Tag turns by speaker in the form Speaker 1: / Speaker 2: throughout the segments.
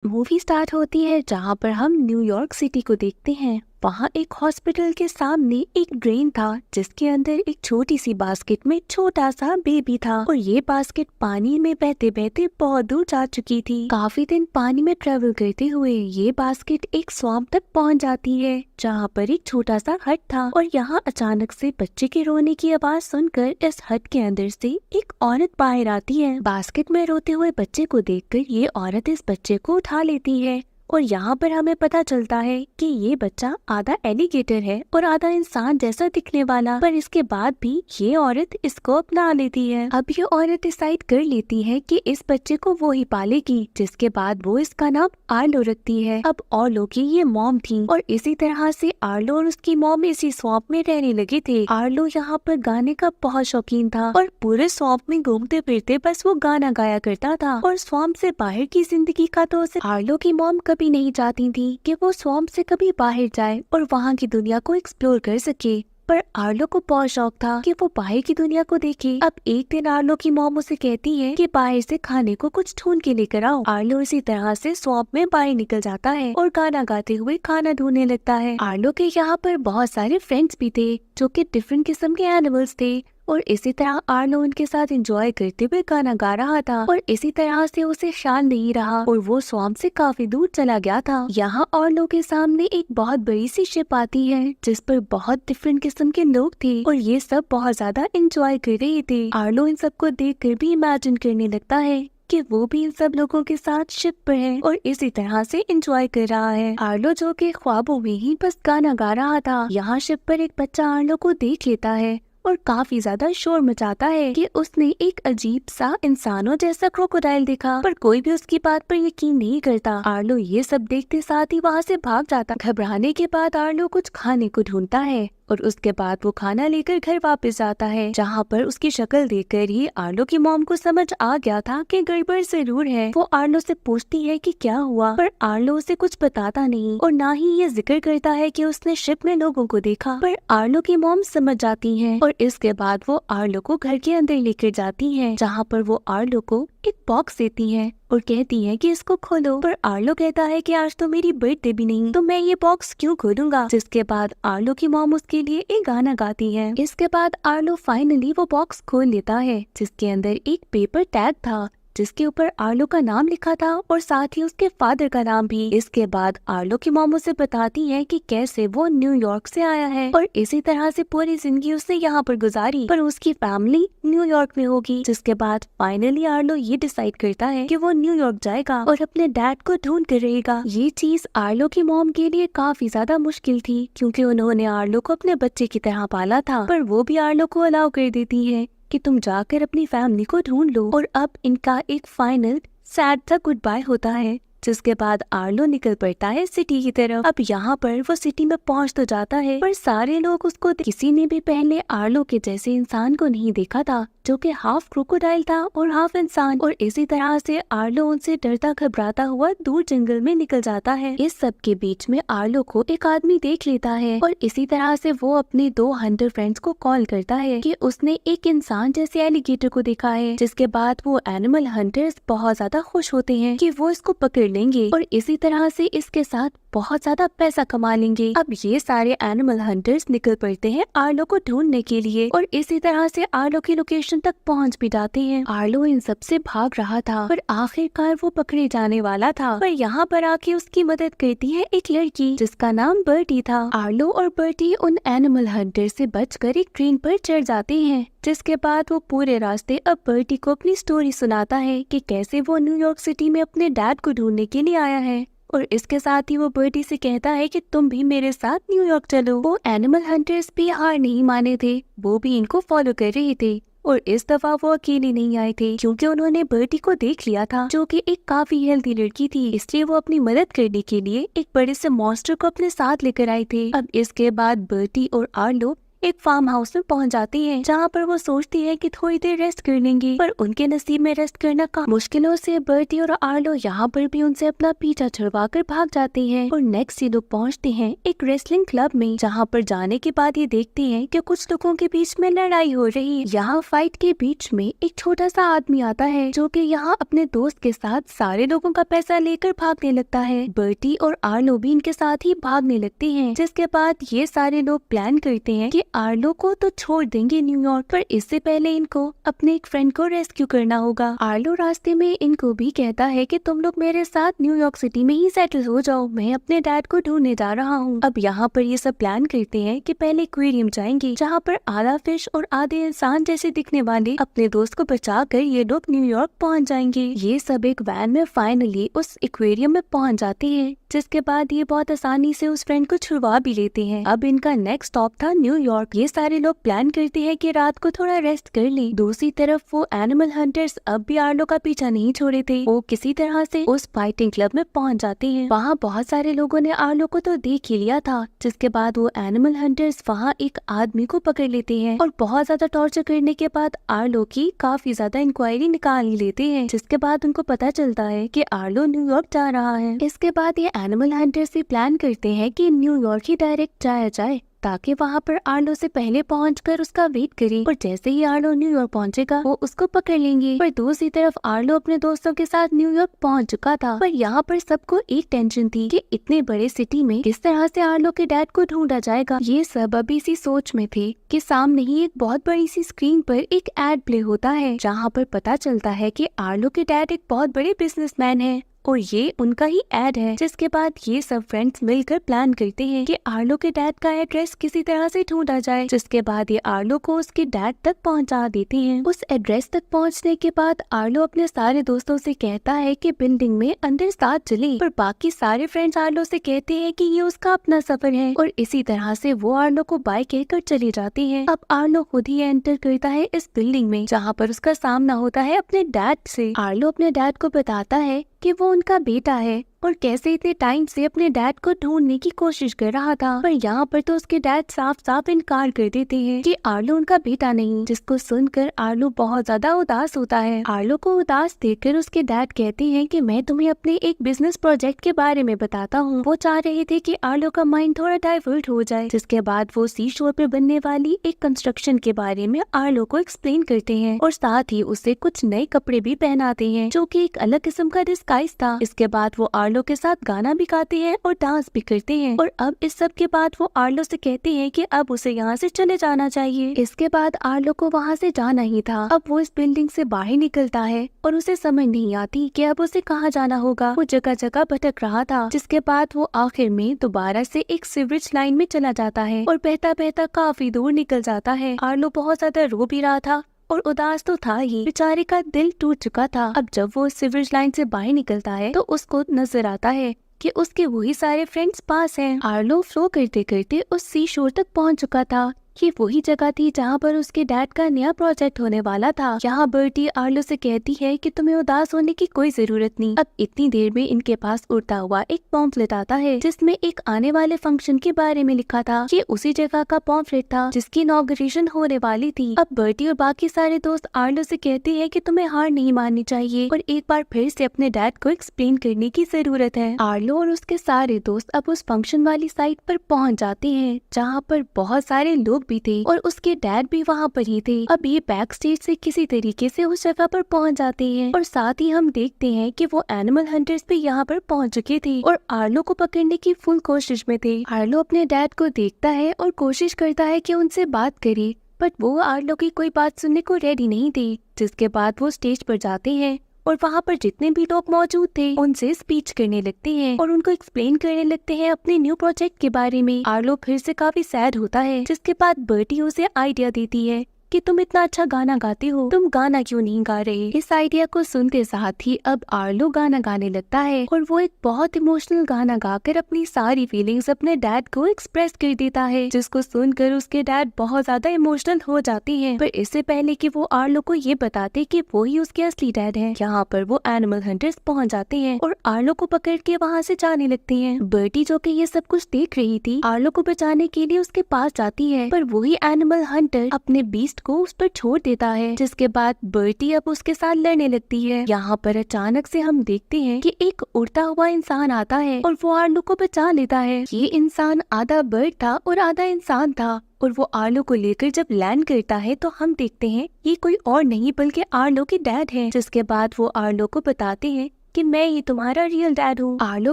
Speaker 1: Movie start होती है जहाँ पर हम न्यूयॉर्क सिटी को देखते हैं। वहाँ एक हॉस्पिटल के सामने एक ड्रेन था जिसके अंदर एक छोटी सी बास्केट में छोटा सा बेबी था और ये बास्केट पानी में बहते बहते बहुत दूर जा चुकी थी। काफी दिन पानी में ट्रेवल करते हुए ये बास्केट एक स्वैम्प तक पहुँच जाती है जहाँ पर एक छोटा सा हट था और यहाँ अचानक से बच्चे के रोने की आवाज सुनकर इस हट के अंदर से एक औरत बाहर आती है। बास्केट में रोते हुए बच्चे को देखकर ये औरत इस बच्चे को उठा लेती है और यहाँ पर हमें पता चलता है कि ये बच्चा आधा एलिगेटर है और आधा इंसान जैसा दिखने वाला, पर इसके बाद भी ये औरत इसको अपना लेती है। अब ये औरत डिसाइड कर लेती है कि इस बच्चे को वो ही पालेगी, जिसके बाद वो इसका नाम आर्लो रखती है। अब आर्लो की ये मॉम थी और इसी तरह से आर्लो और उसकी मॉम इसी स्वैम्प में रहने लगे थे। आर्लो यहाँ पर गाने का बहुत शौकीन था और पूरे स्वैम्प में घूमते फिरते बस वो गाना गाया करता था और स्वैम्प से बाहर की जिंदगी का तो उसे आर्लो की मॉम कभी नहीं चाहती थी कि वो स्वैम्प से कभी बाहर जाए और वहाँ की दुनिया को एक्सप्लोर कर सके। पर आर्लो को बहुत शौक था कि वो बाहर की दुनिया को देखे। अब एक दिन आर्लो की मॉम उसे कहती है कि बाहर से खाने को कुछ ढूंढ के लेकर आओ। आर्लो इसी तरह से स्वैम्प में बाहर निकल जाता है और गाना गाते हुए खाना ढूंढने लगता है। आर्लो के यहाँ पर बहुत सारे फ्रेंड्स भी थे जो कि डिफरेंट किस्म के एनिमल्स थे और इसी तरह आर्लो उनके साथ एंजॉय करते हुए गाना गा रहा था और इसी तरह से उसे शान नहीं रहा और वो स्वैम्प से काफी दूर चला गया था। यहाँ आर्लो के सामने एक बहुत बड़ी सी शिप आती है जिस पर बहुत डिफरेंट किस्म के लोग थे और ये सब बहुत ज्यादा एंजॉय कर रहे थे। आर्लो इन सबको देखकर भी इमेजिन करने लगता है कि वो भी इन सब लोगों के साथ शिप पर है और इसी तरह से एंजॉय कर रहा है। आर्लो जो कि ख्वाबों में ही बस गाना गा रहा था। यहाँ शिप पर एक बच्चा आर्लो को देख लेता है और काफी ज्यादा शोर मचाता है कि उसने एक अजीब सा इंसानों जैसा क्रोकोडाइल देखा, पर कोई भी उसकी बात पर यकीन नहीं करता। आर्लो ये सब देखते साथ ही वहाँ से भाग जाता। घबराने के बाद आर्लो कुछ खाने को ढूंढता है और उसके बाद वो खाना लेकर घर वापस जाता है, जहाँ पर उसकी शक्ल देखकर ही आर्लो की मॉम को समझ आ गया था कि गड़बड़ जरूर है। वो आर्लो से पूछती है कि क्या हुआ, पर आर्लो उसे कुछ बताता नहीं और ना ही ये जिक्र करता है कि उसने शिप में लोगों को देखा। पर आर्लो की मॉम समझ जाती है और इसके बाद वो आर्लो को घर के अंदर लेकर जाती है, जहाँ पर वो आर्लो को एक बॉक्स देती है और कहती है कि इसको खोलो। पर आर्लो कहता है कि आज तो मेरी बर्थडे भी नहीं, तो मैं ये बॉक्स क्यों खोलूंगा। जिसके बाद आर्लो की मॉम उसके लिए एक गाना गाती है। इसके बाद आर्लो फाइनली वो बॉक्स खोल लेता है जिसके अंदर एक पेपर टैग था जिसके ऊपर आर्लो का नाम लिखा था और साथ ही उसके फादर का नाम भी। इसके बाद आर्लो की मॉम उसे बताती है कि कैसे वो न्यूयॉर्क से आया है और इसी तरह से पूरी जिंदगी उसने यहाँ पर गुजारी, पर उसकी फैमिली न्यूयॉर्क में होगी। जिसके बाद फाइनली आर्लो ये डिसाइड करता है कि वो न्यूयॉर्क जाएगा और अपने डैड को ढूंढ कर रहेगा। ये चीज आर्लो की मॉम के लिए काफी ज्यादा मुश्किल थी क्योंकि उन्होंने आर्लो को अपने बच्चे की तरह पाला था, पर वो भी आर्लो को अलाउ कर देती है कि तुम जाकर अपनी फैमिली को ढूंढ लो। और अब इनका एक फाइनल सैड सा गुड बाय होता है, जिसके बाद आर्लो निकल पड़ता है सिटी की तरफ। अब यहाँ पर वो सिटी में पहुँच तो जाता है पर सारे लोग उसको किसी ने भी पहले आर्लो के जैसे इंसान को नहीं देखा था जो कि हाफ क्रोकोडाइल था और हाफ इंसान। और इसी तरह से आर्लो उनसे डरता घबराता हुआ दूर जंगल में निकल जाता है। इस सब के बीच में आर्लो को एक आदमी देख लेता है और इसी तरह से वो अपने 2 हंटर फ्रेंड्स को कॉल करता है कि उसने एक इंसान जैसे एलिगेटर को देखा है। जिसके बाद वो एनिमल हंटर्स बहुत ज्यादा खुश होते हैं कि वो इसको पकड़ लेंगे और इसी तरह से इसके साथ बहुत ज्यादा पैसा कमा लेंगे। अब ये सारे एनिमल हंटर्स निकल पड़ते हैं आर्लो को ढूंढने के लिए और इसी तरह से आर्लो की लोकेशन तक पहुंच भी जाते हैं। आर्लो इन सब से भाग रहा था पर आखिरकार वो पकड़े जाने वाला था, पर यहाँ पर आके उसकी मदद करती है एक लड़की जिसका नाम बर्टी था। आर्लो और बर्टी उन एनिमल हंटर से बचकर एक ट्रेन पर चढ़ जाते हैं, जिसके बाद वो पूरे रास्ते अब बर्टी को अपनी स्टोरी सुनाता है कि कैसे वो न्यूयॉर्क सिटी में अपने डैड को ढूंढने के लिए आया है। और इसके साथ ही वो बर्टी से कहता है कि तुम भी मेरे साथ न्यूयॉर्क चलो। वो एनिमल हंटर्स भी हार नहीं माने थे, वो भी इनको फॉलो कर रहे थे और इस दफा वो अकेले नहीं आए थे क्योंकि उन्होंने बर्टी को देख लिया था जो कि एक काफी हेल्दी लड़की थी, इसलिए वो अपनी मदद करने के लिए एक बड़े से मॉन्स्टर को अपने साथ लेकर आए थे। अब इसके बाद बर्टी और आर्लो एक फार्म हाउस में पहुंच जाती है, जहाँ पर वो सोचती है कि थोड़ी देर रेस्ट कर लेंगी, पर उनके नसीब में रेस्ट करना काफी मुश्किलों से बर्टी और आर्लो यहाँ पर भी उनसे अपना पीछा छुड़वा कर भाग जाते हैं। और नेक्स्ट ये लोग पहुँचते हैं एक रेसलिंग क्लब में, जहाँ पर जाने के बाद ये देखते हैं कि कुछ लोगों के बीच में लड़ाई हो रही है। यहाँ फाइट के बीच में एक छोटा सा आदमी आता है, जो कि यहाँ अपने दोस्त के साथ सारे लोगों का पैसा लेकर भागने लगता है। बर्टी और आर्लो भी इनके साथ ही भागने लगते हैं, जिसके बाद ये सारे लोग प्लान करते हैं कि आर्लो को तो छोड़ देंगे न्यूयॉर्क, पर इससे पहले इनको अपने एक फ्रेंड को रेस्क्यू करना होगा। आर्लो रास्ते में इनको भी कहता है कि तुम लोग मेरे साथ न्यूयॉर्क सिटी में ही सेटल हो जाओ, मैं अपने डैड को ढूंढने जा रहा हूँ। अब यहाँ पर ये सब प्लान करते हैं कि पहले एक्वेरियम जाएंगे, जहाँ पर आधा फिश और आधे इंसान जैसे दिखने वाले अपने दोस्त को बचाकर ये लोग न्यूयॉर्क पहुँच जाएंगे। ये सब एक वैन में फाइनली उस एक्वेरियम में पहुँच जाते हैं, जिसके बाद ये बहुत आसानी से उस फ्रेंड को छुड़वा भी लेते हैं। अब इनका नेक्स्ट स्टॉप था न्यूयॉर्क। ये सारे लोग प्लान करते हैं कि रात को थोड़ा रेस्ट कर लें। दूसरी तरफ वो एनिमल हंटर्स अब भी आर्लो का पीछा नहीं छोड़े थे। वो किसी तरह से उस फाइटिंग क्लब में पहुंच जाते हैं। वहाँ बहुत सारे लोगों ने आर्लो को तो देख ही लिया था, जिसके बाद वो एनिमल हंटर्स वहाँ एक आदमी को पकड़ लेते हैं और बहुत ज्यादा टॉर्चर करने के बाद आर्लो की काफी ज्यादा इंक्वायरी निकाल ही लेते हैं, जिसके बाद उनको पता चलता है कि आर्लो न्यूयॉर्क जा रहा है। इसके बाद ये एनिमल हंटर्स भी प्लान करते हैं कि न्यूयॉर्क ही डायरेक्ट जाया जाए, ताकि वहाँ पर आर्लो से पहले पहुंचकर उसका वेट करें, और जैसे ही आर्लो न्यूयॉर्क पहुंचेगा वो उसको पकड़ लेंगे। पर दूसरी तरफ आर्लो अपने दोस्तों के साथ न्यूयॉर्क पहुंच चुका था, पर यहाँ पर सबको एक टेंशन थी कि इतने बड़े सिटी में किस तरह से आर्लो के डैड को ढूंढा जाएगा। ये सब अभी इसी सोच में थे कि सामने ही एक बहुत बड़ी सी स्क्रीन पर एक एड प्ले होता है, जहाँ पर पता चलता है कि आर्लो के डैड एक बहुत बड़े बिजनेसमैन है और ये उनका ही एड है। जिसके बाद ये सब फ्रेंड्स मिलकर प्लान करते हैं कि आर्लो के डैड का एड्रेस किसी तरह से ढूंढा जाए, जिसके बाद ये आर्लो को उसके डैड तक पहुंचा देते हैं। उस एड्रेस तक पहुंचने के बाद आर्लो अपने सारे दोस्तों से कहता है कि बिल्डिंग में अंदर साथ चले, पर बाकी सारे फ्रेंड्स आर्लो से कहते हैं कि ये उसका अपना सफर है, और इसी तरह से वो आर्लो को बाय कहकर चले जाते हैं। अब आर्लो खुद ही एंटर करता है इस बिल्डिंग में, जहाँ पर उसका सामना होता है अपने डैड से। आर्लो अपने डैड को बताता है कि वो उनका बेटा है और कैसे इतने टाइम से अपने डैड को ढूंढने की कोशिश कर रहा था, पर यहाँ पर तो उसके डैड साफ साफ इनकार कर देते हैं कि आर्लो उनका बेटा नहीं, जिसको सुनकर आर्लो बहुत ज्यादा उदास होता है। आर्लो को उदास देखकर उसके डैड कहते हैं कि मैं तुम्हें अपने एक बिजनेस प्रोजेक्ट के बारे में बताता हूँ। वो चाह रहे थे कि आर्लो का माइंड थोड़ा डाइवर्ट हो जाए, जिसके बाद वो सी शोर पर बनने वाली एक कंस्ट्रक्शन के बारे में आर्लो को एक्सप्लेन करते हैं, और साथ ही उसे कुछ नए कपड़े भी पहनाते हैं, जो की एक अलग किस्म का डिस्गाइज था। इसके बाद वो आर्लो के साथ गाना भी गाते हैं और डांस भी करते हैं, और अब इस सब के बाद वो आर्लो से कहते हैं कि अब उसे यहाँ से चले जाना चाहिए। इसके बाद आर्लो को वहाँ से जाना ही था। अब वो इस बिल्डिंग से बाहर निकलता है और उसे समझ नहीं आती कि अब उसे कहाँ जाना होगा। वो जगह जगह भटक रहा था, जिसके बाद वो आखिर में दोबारा से एक सीवरेज लाइन में चला जाता है और बहता बहता काफी दूर निकल जाता है। आर्लो बहुत ज्यादा रो भी रहा था और उदास तो था ही, बेचारे का दिल टूट चुका था। अब जब वो सीवरेज लाइन से बाहर निकलता है तो उसको नजर आता है कि उसके वही सारे फ्रेंड्स पास हैं। आर्लो फ्लो करते करते उस सी शोर तक पहुंच चुका था। ये वही जगह थी जहाँ पर उसके डैड का नया प्रोजेक्ट होने वाला था। यहाँ बर्टी आर्लो से कहती है कि तुम्हें उदास होने की कोई जरूरत नहीं। अब इतनी देर में इनके पास उड़ता हुआ एक पॉम्फलेट आता है, जिसमें एक आने वाले फंक्शन के बारे में लिखा था। ये उसी जगह का पॉम्फलेट था जिसकी इनॉग्रेशन होने वाली थी। अब बर्टी और बाकी सारे दोस्त आर्लो से कहते हैं कि तुम्हें हार नहीं माननी चाहिए और एक बार फिर से अपने डैड को एक्सप्लेन करने की जरूरत है। आर्लो और उसके सारे दोस्त अब उस फंक्शन वाली साइट पर पहुँच जाते हैं, जहाँ पर बहुत सारे लोग भी थे और उसके डैड भी वहाँ पर ही थे। अब ये बैक स्टेज से किसी तरीके से उस जगह पर पहुँच जाते हैं, और साथ ही हम देखते हैं कि वो एनिमल हंटर्स भी यहाँ पर पहुँच चुके थे और आर्लो को पकड़ने की फुल कोशिश में थे। आर्लो अपने डैड को देखता है और कोशिश करता है कि उनसे बात करे, बट वो आर्लो की कोई बात सुनने को रेडी नहीं थे। जिसके बाद वो स्टेज पर जाते हैं और वहाँ पर जितने भी लोग मौजूद थे उनसे स्पीच करने लगते हैं और उनको एक्सप्लेन करने लगते हैं अपने न्यू प्रोजेक्ट के बारे में। आर्लो फिर से काफी सैड होता है, जिसके बाद बर्टी उसे आइडिया देती है कि तुम इतना अच्छा गाना गाते हो, तुम गाना क्यों नहीं गा रहे। इस आइडिया को सुनते साथ ही अब आर्लो गाना गाने लगता है और वो एक बहुत इमोशनल गाना गाकर अपनी सारी फीलिंग्स अपने डैड को एक्सप्रेस कर देता है, जिसको सुनकर उसके डैड बहुत ज्यादा इमोशनल हो जाते हैं। पर इससे पहले कि वो आर्लो को ये बताते कि वो ही उसके असली डैड हैं, यहाँ पर वो एनिमल हंटर्स पहुँच जाते हैं और आर्लो को पकड़ के वहाँ से जाने लगते हैं। बर्टी जो कि ये सब कुछ देख रही थी, आर्लो को बचाने के लिए उसके पास जाती है, पर वही एनिमल हंटर अपने बीस्ट को उस पर छोड़ देता है, जिसके बाद बर्टी अब उसके साथ लड़ने लगती है। यहाँ पर अचानक से हम देखते हैं कि एक उड़ता हुआ इंसान आता है और वो आर्लो को बचा लेता है। ये इंसान आधा बर्ड था और आधा इंसान था और वो आर्लो को लेकर जब लैंड करता है तो हम देखते हैं ये कोई और नहीं बल्कि आर्लो के डैड हैं। जिसके बाद वो आर्लो को बताते हैं कि मैं ही तुम्हारा रियल डैड हूँ। आर्लो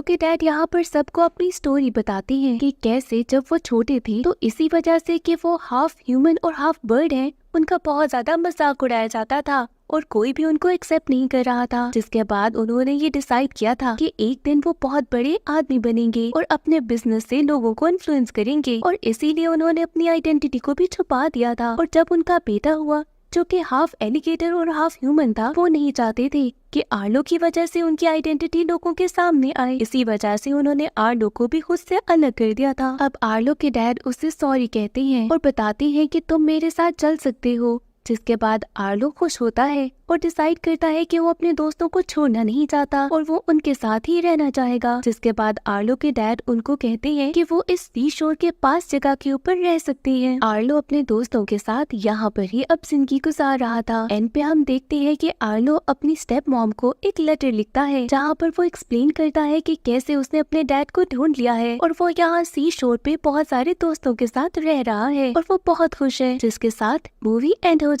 Speaker 1: के डैड यहाँ पर सबको अपनी स्टोरी बताते हैं कि कैसे जब वो छोटे थे तो इसी वजह से कि वो हाफ ह्यूमन और हाफ बर्ड हैं, उनका बहुत ज्यादा मजाक उड़ाया जाता था और कोई भी उनको एक्सेप्ट नहीं कर रहा था। जिसके बाद उन्होंने ये डिसाइड किया था कि एक दिन वो बहुत बड़े आदमी बनेंगे और अपने बिजनेस से लोगों को इन्फ्लुएंस करेंगे, और इसीलिए उन्होंने अपनी आइडेंटिटी को भी छुपा दिया था। और जब उनका बेटा हुआ जो कि हाफ एलिगेटर और हाफ ह्यूमन था, वो नहीं चाहते थे कि आर्लो की वजह से उनकी आइडेंटिटी लोगों के सामने आए, इसी वजह से उन्होंने आर्लो को भी खुद से अलग कर दिया था। अब आर्लो के डैड उससे सॉरी कहते हैं और बताते हैं कि तुम मेरे साथ चल सकते हो। जिसके बाद आर्लो खुश होता है और डिसाइड करता है कि वो अपने दोस्तों को छोड़ना नहीं चाहता और वो उनके साथ ही रहना चाहेगा। जिसके बाद आर्लो के डैड उनको कहते हैं कि वो इस सी शोर के पास जगह के ऊपर रह सकते हैं। आर्लो अपने दोस्तों के साथ यहाँ पर ही अब जिंदगी गुजार रहा था। एंड पे हम देखते हैं कि आर्लो अपनी स्टेप मॉम को एक लेटर लिखता है, जहाँ पर वो एक्सप्लेन करता है कि कैसे उसने अपने डैड को ढूंढ लिया है और वो यहाँ सी शोर पे बहुत सारे दोस्तों के साथ रह रहा है और वो बहुत खुश है। जिसके साथ मूवी एंड हो जाती है।